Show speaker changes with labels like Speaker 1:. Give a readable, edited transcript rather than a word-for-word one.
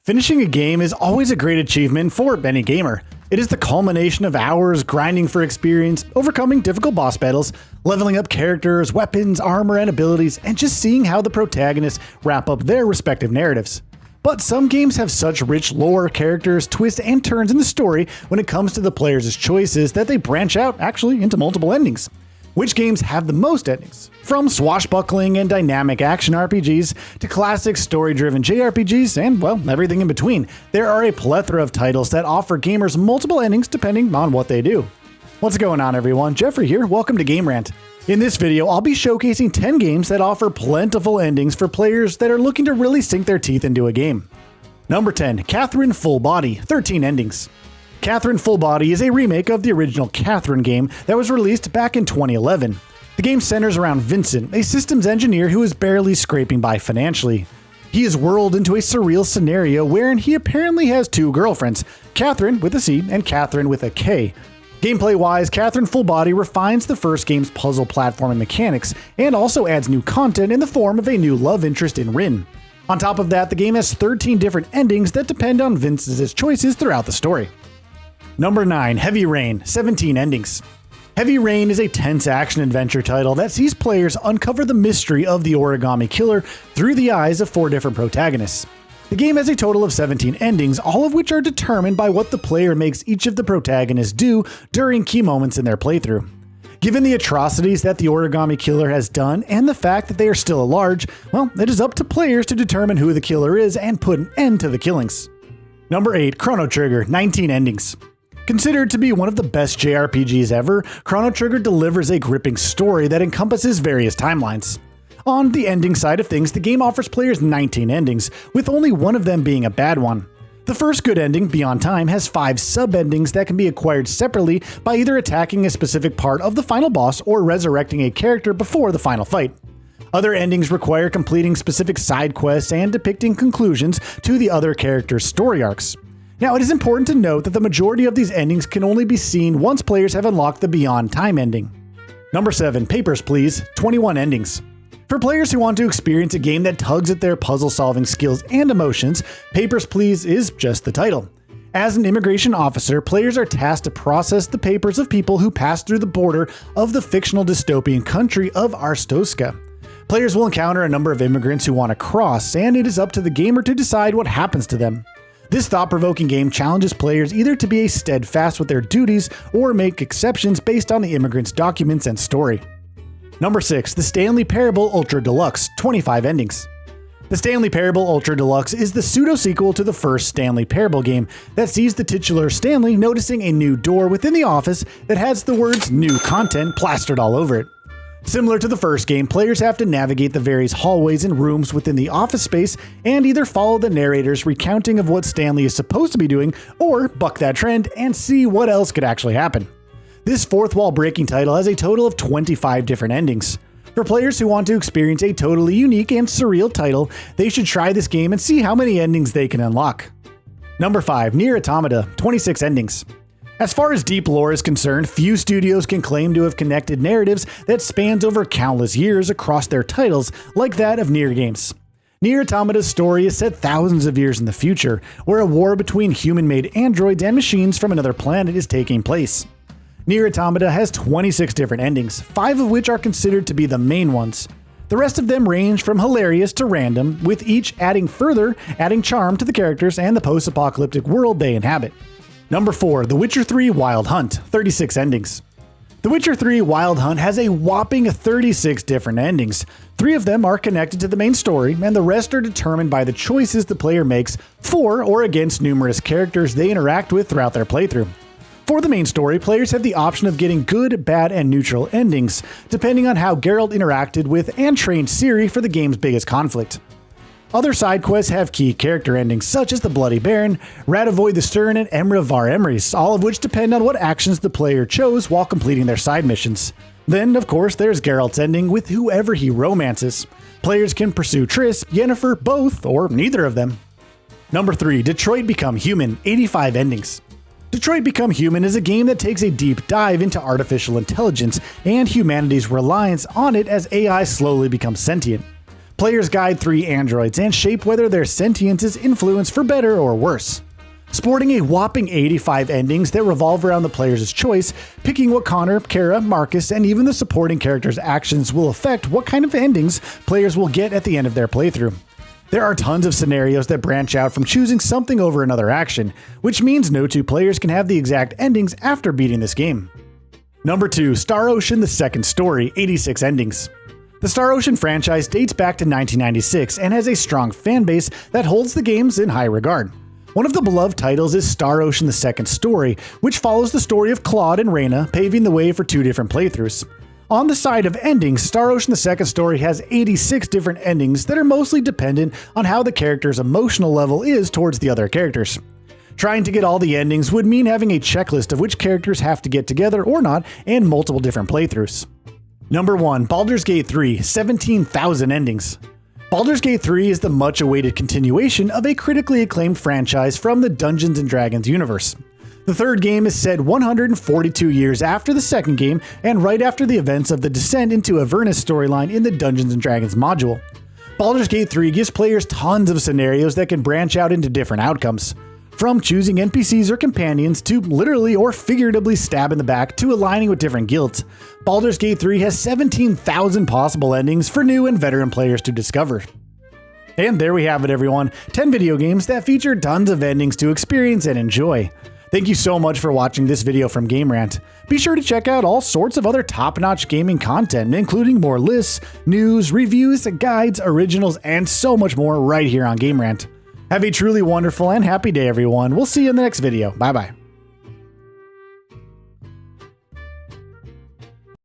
Speaker 1: Finishing a game is always a great achievement for any gamer. It is the culmination of hours grinding for experience, overcoming difficult boss battles, leveling up characters, weapons, armor, and abilities, and just seeing how the protagonists wrap up their respective narratives. But some games have such rich lore, characters, twists, and turns in the story when it comes to the players' choices that they branch out actually into multiple endings. Which games have the most endings? From swashbuckling and dynamic action RPGs to classic story-driven JRPGs and, well, everything in between, there are a plethora of titles that offer gamers multiple endings depending on what they do. What's going on, everyone? Jeffrey here, welcome to Game Rant. In this video, I'll be showcasing 10 games that offer plentiful endings for players that are looking to really sink their teeth into a game. Number 10, Catherine Full Body, 13 endings. Catherine Full Body is a remake of the original Catherine game that was released back in 2011. The game centers around Vincent, a systems engineer who is barely scraping by financially. He is whirled into a surreal scenario wherein he apparently has two girlfriends, Catherine with a C and Catherine with a K. Gameplay-wise, Catherine Full Body refines the first game's puzzle platforming mechanics and also adds new content in the form of a new love interest in Rin. On top of that, the game has 13 different endings that depend on Vincent's choices throughout the story. Number 9, Heavy Rain, 17 endings. Heavy Rain is a tense action-adventure title that sees players uncover the mystery of the origami killer through the eyes of 4 different protagonists. The game has a total of 17 endings, all of which are determined by what the player makes each of the protagonists do during key moments in their playthrough. Given the atrocities that the origami killer has done and the fact that they are still at large, well, it is up to players to determine who the killer is and put an end to the killings. Number 8, Chrono Trigger, 19 endings. Considered to be one of the best JRPGs ever, Chrono Trigger delivers a gripping story that encompasses various timelines. On the ending side of things, the game offers players 19 endings, with only one of them being a bad one. The first good ending, Beyond Time, has 5 sub-endings that can be acquired separately by either attacking a specific part of the final boss or resurrecting a character before the final fight. Other endings require completing specific side quests and depicting conclusions to the other characters' story arcs. Now, it is important to note that the majority of these endings can only be seen once players have unlocked the Beyond Time ending. Number 7, Papers, Please, 21 endings. For players who want to experience a game that tugs at their puzzle-solving skills and emotions, Papers, Please is just the title. As an immigration officer, players are tasked to process the papers of people who pass through the border of the fictional dystopian country of Arstotzka. Players will encounter a number of immigrants who want to cross, and it is up to the gamer to decide what happens to them. This thought-provoking game challenges players either to be steadfast with their duties or make exceptions based on the immigrant's documents and story. Number 6, The Stanley Parable Ultra Deluxe, 25 endings. The Stanley Parable Ultra Deluxe is the pseudo-sequel to the first Stanley Parable game that sees the titular Stanley noticing a new door within the office that has the words "new content" plastered all over it. Similar to the first game, players have to navigate the various hallways and rooms within the office space and either follow the narrator's recounting of what Stanley is supposed to be doing or buck that trend and see what else could actually happen. This fourth wall breaking title has a total of 25 different endings. For players who want to experience a totally unique and surreal title, they should try this game and see how many endings they can unlock. Number 5, Nier Automata, 26 endings. As far as deep lore is concerned, few studios can claim to have connected narratives that spans over countless years across their titles like that of Nier games. Nier Automata's story is set thousands of years in the future, where a war between human-made androids and machines from another planet is taking place. Nier Automata has 26 different endings, 5 of which are considered to be the main ones. The rest of them range from hilarious to random, with each adding charm to the characters and the post-apocalyptic world they inhabit. Number 4, The Witcher 3 Wild Hunt, 36 endings. The Witcher 3 Wild Hunt has a whopping 36 different endings. 3 of them are connected to the main story, and the rest are determined by the choices the player makes for or against numerous characters they interact with throughout their playthrough. For the main story, players have the option of getting good, bad, and neutral endings, depending on how Geralt interacted with and trained Ciri for the game's biggest conflict. Other side quests have key character endings such as the Bloody Baron, Radovoy the Stern, and Emra var Emrys, all of which depend on what actions the player chose while completing their side missions. Then, of course, there's Geralt's ending with whoever he romances. Players can pursue Triss, Yennefer, both, or neither of them. Number 3, Detroit Become Human, 85 endings. Detroit Become Human is a game that takes a deep dive into artificial intelligence and humanity's reliance on it as AI slowly becomes sentient. Players guide 3 androids and shape whether their sentience is influenced for better or worse. Sporting a whopping 85 endings that revolve around the player's choice, picking what Connor, Kara, Marcus, and even the supporting characters' actions will affect what kind of endings players will get at the end of their playthrough. There are tons of scenarios that branch out from choosing something over another action, which means no 2 players can have the exact endings after beating this game. Number 2, Star Ocean: The Second Story, 86 endings. The Star Ocean franchise dates back to 1996 and has a strong fanbase that holds the games in high regard. One of the beloved titles is Star Ocean: The Second Story, which follows the story of Claude and Reyna, paving the way for 2 different playthroughs. On the side of endings, Star Ocean: The Second Story has 86 different endings that are mostly dependent on how the character's emotional level is towards the other characters. Trying to get all the endings would mean having a checklist of which characters have to get together or not, and multiple different playthroughs. Number 1, Baldur's Gate 3, 17,000 endings. Baldur's Gate 3 is the much-awaited continuation of a critically acclaimed franchise from the Dungeons & Dragons universe. The third game is set 142 years after the second game and right after the events of the descent into Avernus storyline in the Dungeons & Dragons module. Baldur's Gate 3 gives players tons of scenarios that can branch out into different outcomes. From choosing NPCs or companions to literally or figuratively stab in the back to aligning with different guilds, Baldur's Gate 3 has 17,000 possible endings for new and veteran players to discover. And there we have it, everyone. 10 video games that feature tons of endings to experience and enjoy. Thank you so much for watching this video from Game Rant. Be sure to check out all sorts of other top-notch gaming content, including more lists, news, reviews, guides, originals, and so much more right here on Game Rant. Have a truly wonderful and happy day, everyone. We'll see you in the next video. Bye-bye.